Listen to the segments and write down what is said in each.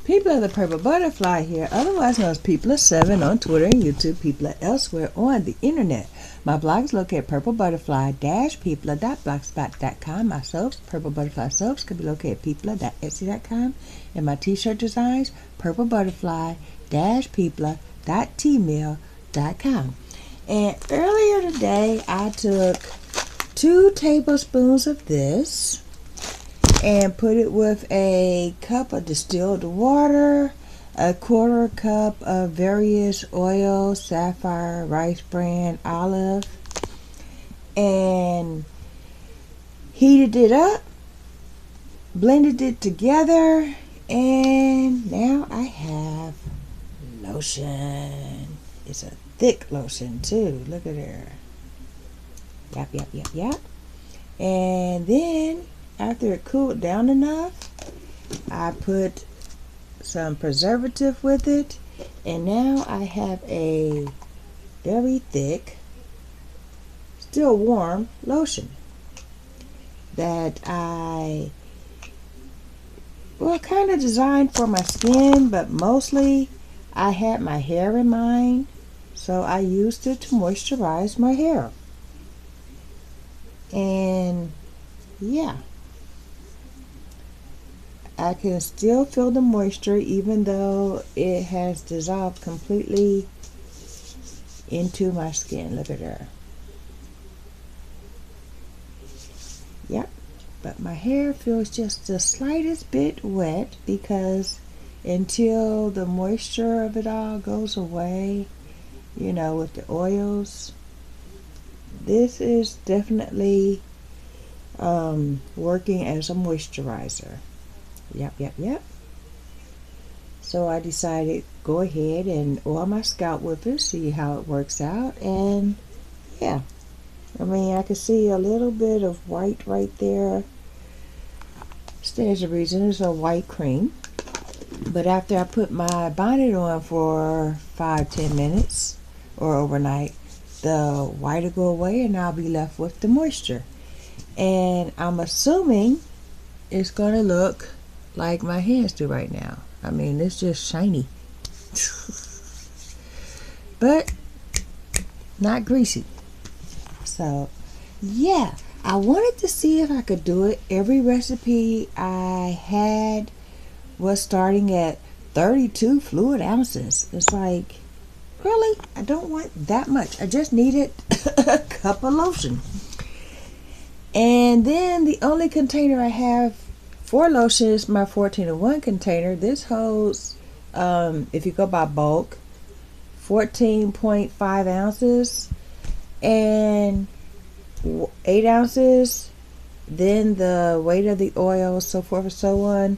People of the Purple Butterfly here, otherwise known as People7 on Twitter and YouTube, People elsewhere on the internet. My blog is located at purplebutterfly-people.blogspot.com. My soaps, Purple Butterfly soaps, can be located at people.etsy.com. And my t-shirt designs, purplebutterfly-people.tmail.com. And earlier today, I took 2 tablespoons of this and put it with a cup of distilled water, a 1/4 cup of various oils, sapphire, rice bran, olive, and heated it up, blended it together, and now I have lotion. It's a thick lotion too. Look at her. Yap, yap, yap, yap. And then after it cooled down enough, I put some preservative with it, and now I have a very thick, still warm lotion that I kind of designed for my skin, but mostly I had my hair in mind, so I used it to moisturize my hair. And yeah, I can still feel the moisture even though it has dissolved completely into my skin. Look at her. Yep, but my hair feels just the slightest bit wet because until the moisture of it all goes away, you know, with the oils, this is definitely working as a moisturizer. Yep. So I decided go ahead and oil my scalp with it, see how it works out. And yeah, I mean, I can see a little bit of white right there. Stands to reason it's a white cream. But after I put my bonnet on for 5-10 minutes or overnight, the white will go away and I'll be left with the moisture. And I'm assuming it's going to look like my hands do right now. I mean, it's just shiny. But not greasy. So, yeah. I wanted to see if I could do it. Every recipe I had was starting at 32 fluid ounces. It's like, really? I don't want that much. I just needed a cup of lotion. And then the only container I have for lotion is my 14-in-1 container. This holds, if you go by bulk, 14.5 ounces and 8 ounces. Then the weight of the oil, so forth and so on.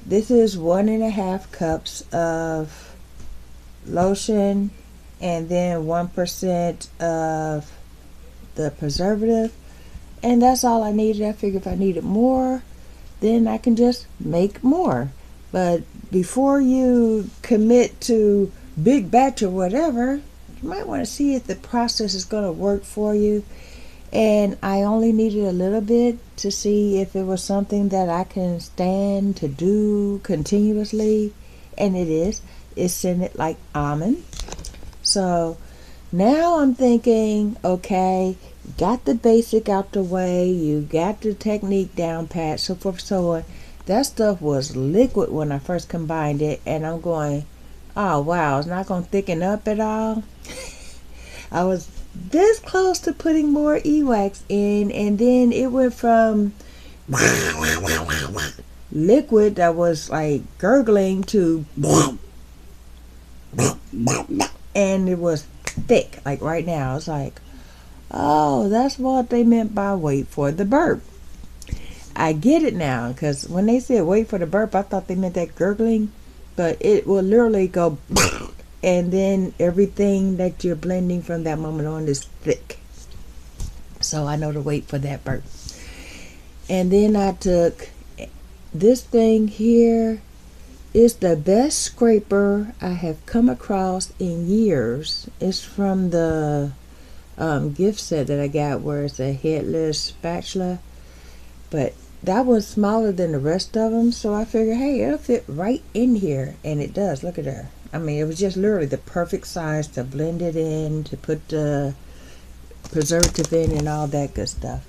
This is 1.5 cups of lotion and then 1% of the preservative. And that's all I needed. I figured if I needed more, then I can just make more. But before you commit to big batch or whatever, you might want to see if the process is going to work for you. And I only needed a little bit to see if it was something that I can stand to do continuously. And it is. It's scented like almond. So now I'm thinking, okay, got the basic out the way, you got the technique down pat, so forth, so on. That stuff was liquid when I first combined it, and I'm going, oh wow, it's not going to thicken up at all. I was this close to putting more e-wax in, and then it went from liquid that was like gurgling to and it was thick, like right now. It's like, oh, that's what they meant by wait for the burp. I get it now, because when they said wait for the burp, I thought they meant that gurgling, but it will literally go and then everything that you're blending from that moment on is thick. So I know to wait for that burp. And then I took this thing here. It's the best scraper I have come across in years. It's from the gift set that I got where it's a headless spatula. But that was smaller than the rest of them, so I figured, hey, it'll fit right in here, and it does. Look at her. I mean, it was just literally the perfect size to blend it in, to put the preservative in, and all that good stuff.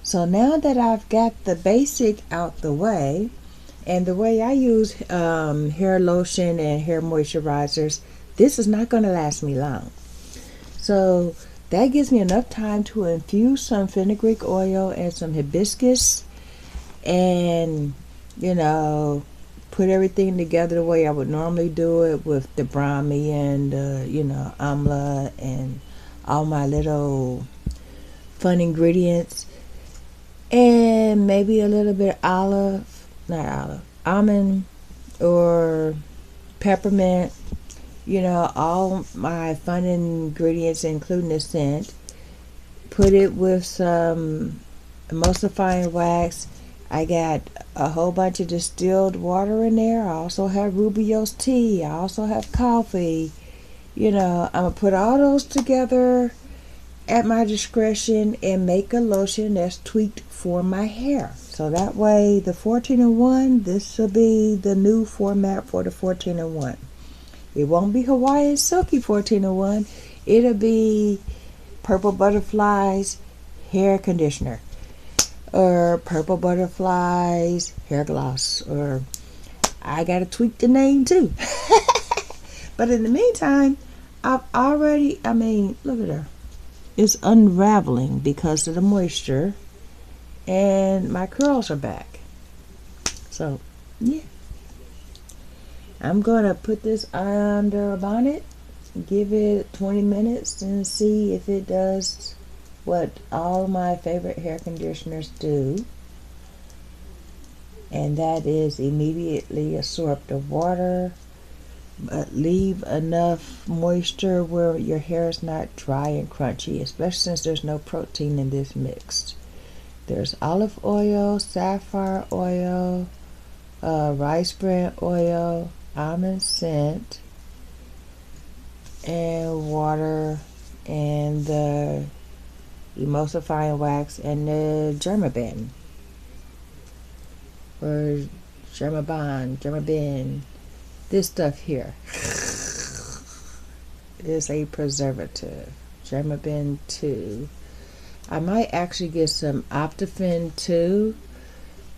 So now that I've got the basic out the way, and the way I use hair lotion and hair moisturizers, this is not going to last me long. So that gives me enough time to infuse some fenugreek oil and some hibiscus, and put everything together the way I would normally do it, with the brahmi and amla and all my little fun ingredients, and maybe a little bit almond or peppermint, all my fun ingredients, including the scent. Put it with some emulsifying wax. I got a whole bunch of distilled water in there. I also have Rubio's tea. I also have coffee. I'm going to put all those together at my discretion and make a lotion that's tweaked for my hair. So that way, the 14-in-1, this will be the new format for the 14-in-1. It won't be Hawaiian Silky 14-in-1. It'll be Purple Butterflies hair conditioner, or Purple Butterflies hair gloss, or I gotta tweak the name too. But in the meantime, look at her. It's unraveling because of the moisture, and my curls are back. So, yeah. I'm gonna put this under a bonnet, give it 20 minutes, and see if it does what all my favorite hair conditioners do. And that is immediately absorb the water, but leave enough moisture where your hair is not dry and crunchy, especially since there's no protein in this mix. There's olive oil, safflower oil, rice bran oil, almond scent, and water, and the emulsifying wax, and the Germaban, or Germaban. This stuff here is a preservative. Germaban 2. I might actually get some Optifin too,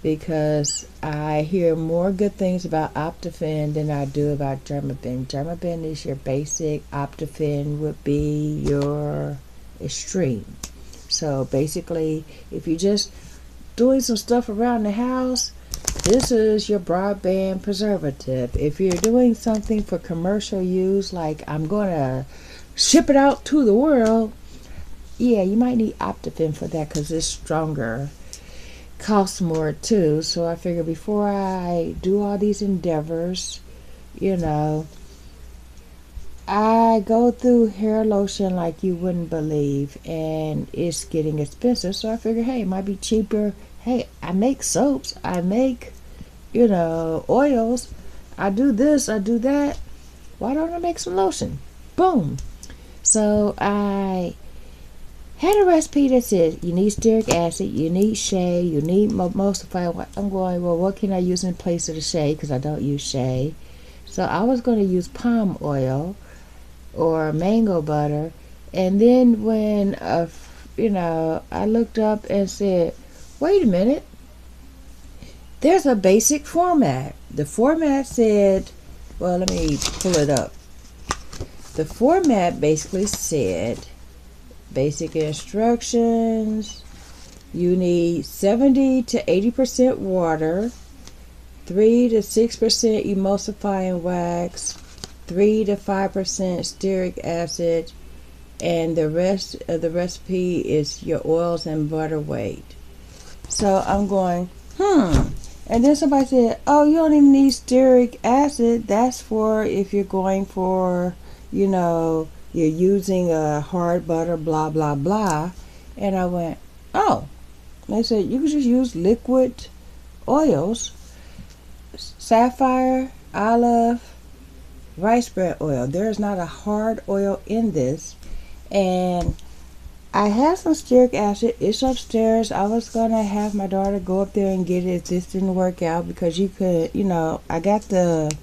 because I hear more good things about Optifin than I do about Germaban. Germaban is your basic. Optifin would be your extreme. So basically, if you're just doing some stuff around the house, this is your broadband preservative. If you're doing something for commercial use, like I'm going to ship it out to the world, yeah, you might need Optifin for that because it's stronger. Costs more too. So I figure before I do all these endeavors, I go through hair lotion like you wouldn't believe, and it's getting expensive. So I figure, hey, it might be cheaper. Hey, I make soaps, I make, oils, I do this, I do that. Why don't I make some lotion? Boom. So I had a recipe that says you need stearic acid, you need shea, you need emulsifier. I'm going, well, what can I use in place of the shea? Because I don't use shea. So I was going to use palm oil or mango butter. And then when, I looked up and said, wait a minute, there's a basic format. The format said, well, let me pull it up. The format basically said, basic instructions, you need 70 to 80% water, 3 to 6% emulsifying wax, 3 to 5% stearic acid, and the rest of the recipe is your oils and butter weight. So I'm going, and then somebody said, oh, you don't even need stearic acid. That's for if you're going for, you're using a hard butter, blah, blah, blah. And I went, oh. They said, you can just use liquid oils, sapphire, olive, rice bran oil. There's not a hard oil in this. And I have some stearic acid. It's upstairs. I was going to have my daughter go up there and get it. This didn't work out because you could, I got the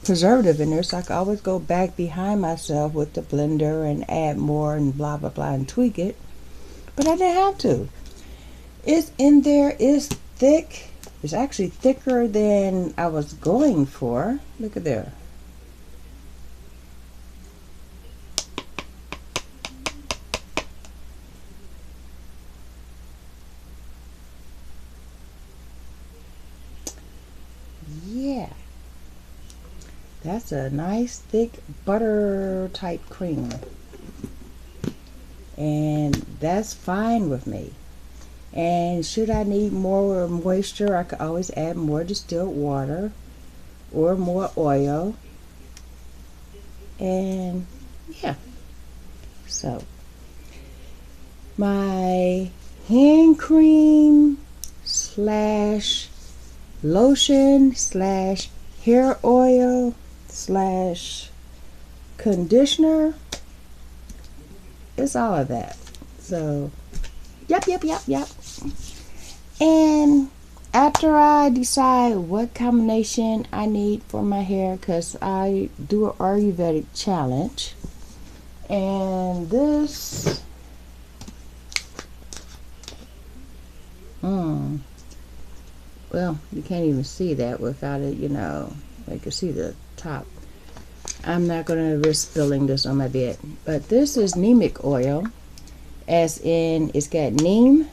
preservative in there, so I could always go back behind myself with the blender and add more and blah, blah, blah and tweak it. But I didn't have to. It's in there. It's thick. It's actually thicker than I was going for. Look at there. Yeah. That's a nice thick butter type cream. And that's fine with me. And should I need more moisture, I could always add more distilled water or more oil. And yeah. So my hand cream slash lotion slash hair oil slash conditioner, it's all of that. So yep. And after I decide what combination I need for my hair, because I do an Ayurvedic challenge, and this well, you can't even see that without it, you can see the top. I'm not going to risk spilling this on my bed. But this is Neemic oil, as in it's got neem,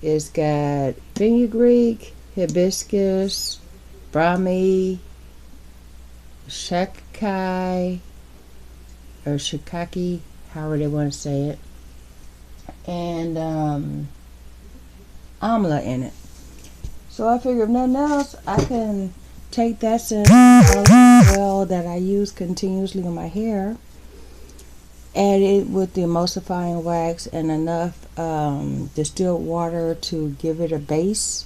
it's got fenugreek, hibiscus, brahmi, shakai, or shikaki, however they want to say it, and amla in it. So I figure if nothing else, I can take that oil that I use continuously on my hair, add it with the emulsifying wax and enough distilled water to give it a base,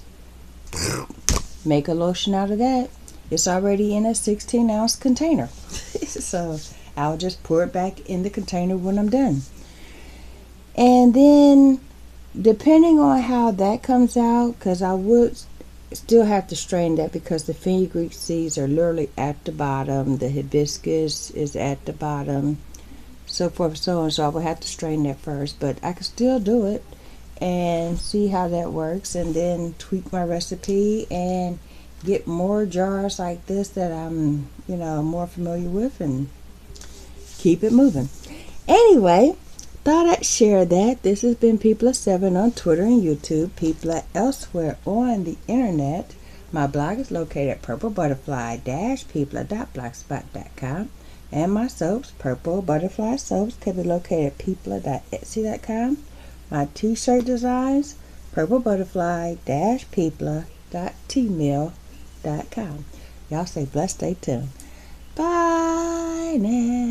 make a lotion out of that. It's already in a 16-ounce container. So I'll just pour it back in the container when I'm done. And then depending on how that comes out, because I would still have to strain that because the fenugreek seeds are literally at the bottom, the hibiscus is at the bottom, so forth, so on. So I would have to strain that first, but I can still do it and see how that works, and then tweak my recipe and get more jars like this that I'm more familiar with and keep it moving. Anyway, thought I'd share that. This has been People7 on Twitter and YouTube, People elsewhere on the internet. My blog is located at purplebutterfly-people.blogspot.com, and my soaps, Purple Butterfly Soaps, can be located at people.etsy.com. My t-shirt designs, purplebutterfly-people.tmail.com. Y'all stay blessed, stay tuned. Bye now.